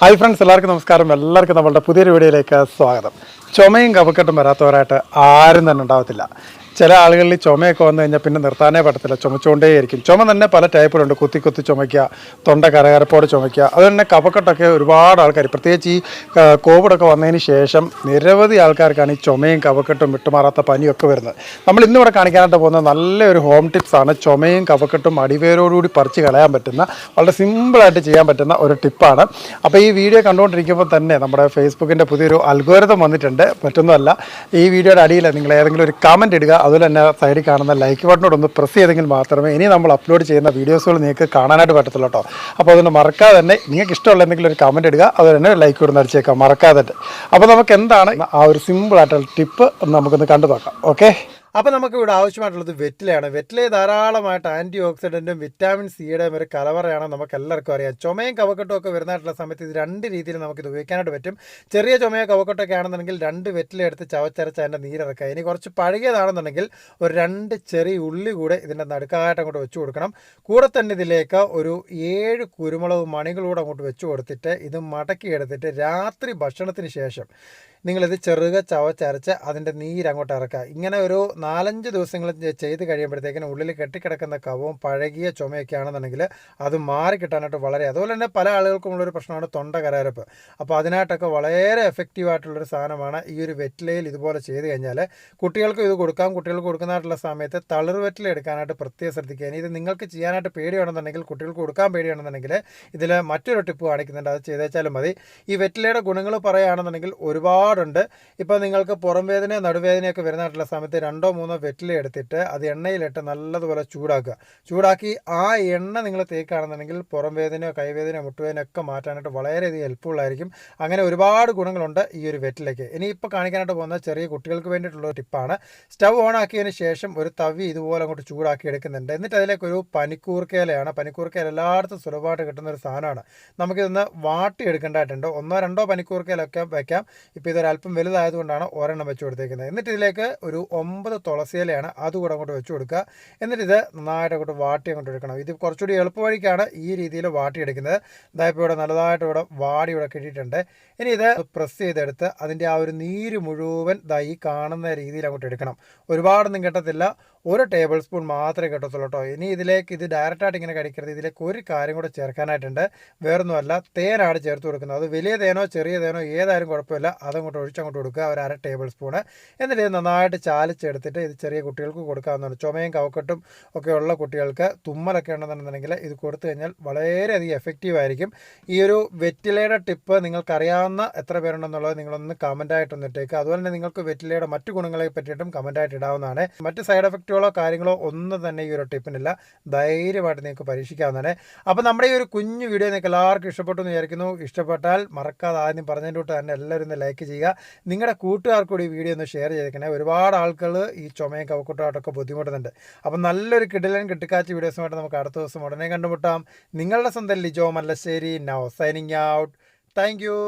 Hi friends, എല്ലാവർക്കും നമസ്കാരം. എല്ലാവർക്കും നമ്മളുടെ പുതിയൊരു വീഡിയോയിലേക്ക് സ്വാഗതം. ചുമയും കഫക്കെട്ടും വരാത്തവരായിട്ട് ആരും തന്നെ ഉണ്ടാകത്തില്ല. ചില ആളുകളിൽ ചുമയൊക്കെ വന്നു കഴിഞ്ഞാൽ പിന്നെ നിർത്താനേ പറ്റത്തില്ല, ചുമച്ചുകൊണ്ടേയിരിക്കും. ചുമ തന്നെ പല ടൈപ്പിലുണ്ട്. കുത്തി കുത്തി ചുമയ്ക്കുക, തൊണ്ട കരകരപ്പോടെ ചുമയ്ക്കുക. അതുതന്നെ കഫക്കെട്ടൊക്കെ ഒരുപാട് ആൾക്കാർ, പ്രത്യേകിച്ച് ഈ കോവിഡൊക്കെ വന്നതിന് ശേഷം നിരവധി ആൾക്കാർക്കാണ് ഈ ചുമയും കഫക്കെട്ടും വിട്ടുമാറാത്ത പനിയൊക്കെ വരുന്നത്. നമ്മൾ ഇന്നിവിടെ കാണിക്കാനായിട്ട് പോകുന്നത് നല്ലൊരു ഹോം ടിപ്സാണ്. ചുമയും കഫക്കെട്ടും അടിവേരോടുകൂടി പറിച്ച് കളയാൻ പറ്റുന്ന, വളരെ സിമ്പിളായിട്ട് ചെയ്യാൻ പറ്റുന്ന ഒരു ടിപ്പാണ്. അപ്പോൾ ഈ വീഡിയോ കണ്ടുകൊണ്ടിരിക്കുമ്പോൾ തന്നെ നമ്മുടെ ഫേസ്ബുക്കിൻ്റെ പുതിയൊരു അൽഗോരിതം വന്നിട്ടുണ്ട്. മറ്റൊന്നുമല്ല, ഈ വീഡിയോയുടെ അടിയിൽ നിങ്ങൾ ഏതെങ്കിലും ഒരു കമൻറ്റ് ഇടുക. അതുപോലെ തന്നെ സൈഡിൽ കാണുന്ന ലൈക്ക് ബട്ടനോടൊന്ന് പ്രസ് ചെയ്തെങ്കിൽ മാത്രമേ ഇനി നമ്മൾ അപ്ലോഡ് ചെയ്യുന്ന വീഡിയോസുകൾ നിങ്ങൾക്ക് കാണാനായിട്ട് പറ്റത്തുള്ളൂ കേട്ടോ. അപ്പോൾ അതൊന്ന് മറക്കാതെ തന്നെ നിങ്ങൾക്ക് ഇഷ്ടമുള്ള എന്തെങ്കിലും ഒരു കമൻറ്റ് ഇടുക. അതുപോലെ തന്നെ ലൈക്ക് കൊടുന്ന് അടിച്ചേക്കാം മറക്കാതെ. അപ്പോൾ നമുക്ക് എന്താണ് ആ ഒരു സിമ്പിളായിട്ടുള്ള ടിപ്പ് നമുക്കൊന്ന് കണ്ടു നോക്കാം. ഓക്കെ, അപ്പോൾ നമുക്ക് ഇവിടെ ആവശ്യമായിട്ടുള്ളത് വെറ്റിലയാണ്. വെറ്റില ധാരാളമായിട്ട് ആൻറ്റി ഓക്സിഡൻറ്റും വിറ്റാമിൻ സിയുടെയും ഒരു കലവറയാണ്. നമുക്ക് എല്ലാവർക്കും അറിയാം. ചുമയും കഫക്കെട്ടും ഒക്കെ വരുന്നതായിട്ടുള്ള സമയത്ത് ഇത് രണ്ട് രീതിയിൽ നമുക്കിത് ഉപയോഗിക്കാനായിട്ട് പറ്റും. ചെറിയ ചുമയോ കഫക്കെട്ടൊക്കെ ആണെന്നുണ്ടെങ്കിൽ 2 വെറ്റില എടുത്ത് ചവച്ചരച്ച് അതിൻ്റെ നീരിറക്കുക. ഇനി കുറച്ച് പഴകിയതാണെന്നുണ്ടെങ്കിൽ ഒരു 2 ചെറിയ ഉള്ളി കൂടെ ഇതിൻ്റെ നടുക്കായിട്ട് അങ്ങോട്ട് വെച്ച് കൊടുക്കണം. കൂടെ തന്നെ ഇതിലേക്ക് ഒരു 7 കുരുമുളക് മണികളൂടെ അങ്ങോട്ട് വെച്ച് കൊടുത്തിട്ട് ഇത് മടക്കി എടുത്തിട്ട് രാത്രി ഭക്ഷണത്തിന് ശേഷം നിങ്ങളിത് ചെറുക ചവച്ചരച്ച് അതിൻ്റെ നീരങ്ങോട്ട് ഇറക്കുക. ഇങ്ങനെ ഒരു 4-5 ദിവസങ്ങൾ ചെയ്ത് കഴിയുമ്പോഴത്തേക്കിനും ഉള്ളിൽ കെട്ടിക്കിടക്കുന്ന കഫവും പഴകിയ ചുമയൊക്കെ ആണെന്നുണ്ടെങ്കിൽ അത് മാറിക്കിട്ടാനായിട്ട് വളരെ, അതുപോലെ തന്നെ പല ആളുകൾക്കും ഉള്ളൊരു പ്രശ്നമാണ് തൊണ്ട കരകരപ്പ്. അപ്പോൾ അതിനായിട്ടൊക്കെ വളരെ എഫക്റ്റീവായിട്ടുള്ളൊരു സാധനമാണ് ഈ ഒരു വെറ്റിലയിൽ. ഇതുപോലെ ചെയ്ത് കഴിഞ്ഞാൽ കുട്ടികൾക്ക് ഇത് കൊടുക്കാം. കുട്ടികൾക്ക് കൊടുക്കുന്നതായിട്ടുള്ള സമയത്ത് തളിർ വെറ്റില എടുക്കാനായിട്ട് പ്രത്യേകം ശ്രദ്ധിക്കുക. ഇനി ഇത് നിങ്ങൾക്ക് ചെയ്യാനായിട്ട് പേടിയാണെന്നുണ്ടെങ്കിൽ, കുട്ടികൾക്ക് കൊടുക്കാൻ പേടിയാണെന്നുണ്ടെങ്കിൽ ഇതിൽ മറ്റൊരു ടിപ്പ് കാണിക്കുന്നുണ്ട്, അത് ചെയ്തേച്ചാലും മതി. ഈ വെറ്റിലയുടെ ഗുണങ്ങൾ പറയുകയാണെന്നുണ്ടെങ്കിൽ ഒരുപാടുണ്ട്. ഇപ്പോൾ നിങ്ങൾക്ക് പുറം വേദനയോ നടുവേദനയൊക്കെ വരുന്നതായിട്ടുള്ള സമയത്ത് 2-3 വെറ്റില എടുത്തിട്ട് അത് എണ്ണയിലിട്ട് നല്ലതുപോലെ ചൂടാക്കി ആ എണ്ണ നിങ്ങൾ തേക്കുകയാണെന്നുണ്ടെങ്കിൽ പുറം വേദനയോ കൈവേദനയോ മുട്ടുവേദനയോ ഒക്കെ മാറ്റാനായിട്ട് വളരെയധികം ഹെൽപ്ഫുള്ളായിരിക്കും. അങ്ങനെ ഒരുപാട് ഗുണങ്ങളുണ്ട് ഈ ഒരു വെറ്റിലയ്ക്ക്. ഇനി ഇപ്പോൾ കാണിക്കാനായിട്ട് പോകുന്ന ചെറിയ കുട്ടികൾക്ക് വേണ്ടിയിട്ടുള്ള ടിപ്പാണ്. സ്റ്റവ് ഓൺ ആക്കിയതിന് ശേഷം ഒരു തവി ഇതുപോലെ അങ്ങോട്ട് ചൂടാക്കി എടുക്കുന്നുണ്ട്. എന്നിട്ട് അതിലേക്ക് ഒരു പനിക്കൂർക്കയിലയാണ്. പനിക്കൂർക്കയില എല്ലായിടത്തും സുലഭമായിട്ട് കിട്ടുന്ന ഒരു സാധനമാണ്. നമുക്കിതൊന്ന് വാട്ടി എടുക്കേണ്ടതായിട്ടുണ്ട്. 1-2 പനിക്കൂർക്കയിലൊക്കെ വയ്ക്കാം. ഇപ്പോൾ ഇതൊരല്പം വലുതായതുകൊണ്ടാണ് ഒരെണ്ണം വെച്ച് കൊടുത്തേക്കുന്നത്. എന്നിട്ട് ഇതിലേക്ക് ഒരു 9 തുളസിയിലയാണ് അതുകൂടെ അങ്ങോട്ട് വെച്ച് കൊടുക്കുക. എന്നിട്ട് ഇത് നന്നായിട്ട് അങ്ങോട്ട് വാട്ടി അങ്ങോട്ട് എടുക്കണം. ഇത് കുറച്ചുകൂടി എളുപ്പവഴിക്കാണ് ഈ രീതിയിൽ വാട്ടിയെടുക്കുന്നത്. ഇതായപ്പോൾ ഇവിടെ നല്ലതായിട്ട് ഇവിടെ വാടി ഇവിടെ കിട്ടിയിട്ടുണ്ട്. ഇനി ഇത് പ്രസ് ചെയ്തെടുത്ത് അതിൻ്റെ ആ ഒരു നീര് മുഴുവൻ ഈ കാണുന്ന രീതിയിൽ അങ്ങോട്ട് എടുക്കണം. ഒരുപാടൊന്നും കിട്ടത്തില്ല, 1 ടേബിൾ സ്പൂൺ മാത്രമേ കിട്ടത്തുള്ളൂ കേട്ടോ. ഇനി ഇതിലേക്ക് ഇത് ഡയറക്റ്റായിട്ട് ഇങ്ങനെ കടിക്കരുത്. ഇതിലേക്ക് ഒരു കാര്യം കൂടെ ചേർക്കാനായിട്ടുണ്ട്. വേറൊന്നുമല്ല, തേനാണ് ചേർത്ത് കൊടുക്കുന്നത്. അത് വലിയ തേനോ ചെറിയ തേനോ ഏതായാലും കുഴപ്പമില്ല, അതങ്ങോട്ട് ഒഴിച്ചങ്ങോട്ട് കൊടുക്കുക, ഒരു 1/2 ടേബിൾ സ്പൂണ്. എന്നിട്ട് ഇത് നന്നായിട്ട് ചാലിച്ചെടുത്തിട്ട് ഇത് ചെറിയ കുട്ടികൾക്ക് കൊടുക്കാവുന്നതാണ്. ചുമയും കഫക്കെട്ടും ഒക്കെ ഉള്ള കുട്ടികൾക്ക്, തുമ്മലൊക്കെ ഉണ്ടെന്നുണ്ടെങ്കിൽ ഇത് കൊടുത്തു കഴിഞ്ഞാൽ വളരെയധികം എഫക്റ്റീവ് ആയിരിക്കും. ഈ ഒരു വെറ്റിലയുടെ ടിപ്പ് നിങ്ങൾക്കറിയാവുന്ന എത്ര പേരുണ്ടെന്നുള്ളത് നിങ്ങളൊന്ന് കമൻറ്റായിട്ടൊന്ന് ഇട്ടേക്കുക. അതുപോലെ തന്നെ നിങ്ങൾക്ക് വെറ്റിലയുടെ മറ്റു ഗുണങ്ങളെ പറ്റിയിട്ടും കമൻറ്റായിട്ട് ഇടാവുന്നതാണ്. മറ്റ് സൈഡ് എഫക്റ്റുകളോ കാര്യങ്ങളോ ഒന്നും തന്നെ ഈ ഒരു ടിപ്പിനില്ല. ധൈര്യമായിട്ട് നിങ്ങൾക്ക് പരീക്ഷിക്കാവുന്നതാണ്. അപ്പോൾ നമ്മുടെ ഈ ഒരു കുഞ്ഞു വീഡിയോ നിങ്ങൾക്ക് എല്ലാവർക്കും ഇഷ്ടപ്പെട്ടു എന്ന് വിചാരിക്കുന്നു. ഇഷ്ടപ്പെട്ടാൽ മറക്കാതെ ആദ്യം പറഞ്ഞതിൻ്റെ തൊട്ട് തന്നെ എല്ലാവരും ഒന്ന് ലൈക്ക് ചെയ്യുക. നിങ്ങളുടെ കൂട്ടുകാർക്ക് കൂടി ഈ വീഡിയോ ഒന്ന് ഷെയർ ചെയ്തേക്കണേ. ഒരുപാട് ആൾക്കാർ ഈ ചുമയും കഫക്കെട്ടുമായിട്ടൊക്കെ ബുദ്ധിമുട്ടുന്നുണ്ട്. അപ്പം നല്ലൊരു കിടിലൻ കിട്ടിക്കാച്ച വീഡിയോസുമായിട്ട് നമുക്ക് അടുത്ത ദിവസം ഉടനെ കണ്ടുമുട്ടാം. നിങ്ങളുടെ സ്വന്തം Lijo Mallassery, now signing out. Thank you.